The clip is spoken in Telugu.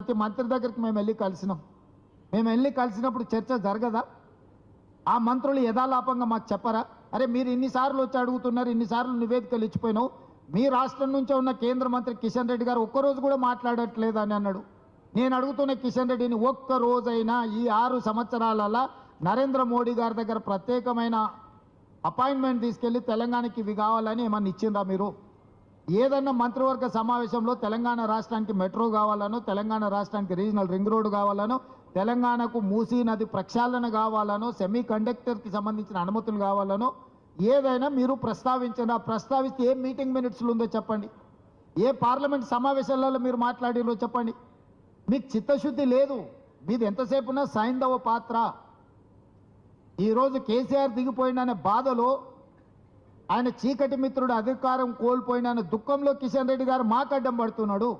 ప్రతి మంత్రి దగ్గరికి మేము వెళ్ళి కలిసినప్పుడు చర్చ జరగదా? ఆ మంత్రులు యథాలాపంగా మాకు చెప్పరా? అరే మీరు ఇన్నిసార్లు వచ్చి అడుగుతున్నారు, ఇన్నిసార్లు నివేదికలు ఇచ్చిపోయినావు, మీ రాష్ట్రం నుంచే ఉన్న కేంద్ర మంత్రి కిషన్ రెడ్డి గారు ఒక్కరోజు కూడా మాట్లాడట్లేదు అని అన్నాడు. నేను అడుగుతున్న కిషన్ రెడ్డిని, ఒక్క రోజైనా ఈ 6 సంవత్సరాలలో నరేంద్ర మోడీ గారి దగ్గర ప్రత్యేకమైన అపాయింట్మెంట్ తీసుకెళ్లి తెలంగాణకి ఇవి కావాలని ఏమన్నా ఇచ్చిందా మీరు? ఏదన్నా మంత్రివర్గ సమావేశంలో తెలంగాణ రాష్ట్రానికి మెట్రో కావాలనో, తెలంగాణ రాష్ట్రానికి రీజనల్ రింగ్ రోడ్ కావాలనో, తెలంగాణకు మూసీ నది ప్రక్షాళన కావాలనో, సెమీ కండక్టర్కి సంబంధించిన అనుమతులు కావాలనో ఏదైనా మీరు ప్రస్తావిస్తే ఏ మీటింగ్ మినిట్స్లో ఉందో చెప్పండి, ఏ పార్లమెంట్ సమావేశాలలో మీరు మాట్లాడినో చెప్పండి. మీకు చిత్తశుద్ధి లేదు, మీది ఎంతసేపున్నా సైంధవ పాత్ర. ఈరోజు కేసీఆర్ దిగిపోయిననే బాధలో, ఆయన చీకటి మిత్రుడు అధికారం కోల్పోయిన దుఃఖంలో కిషన్ రెడ్డి గారు మాకు అడ్డం పడుతున్నాడు.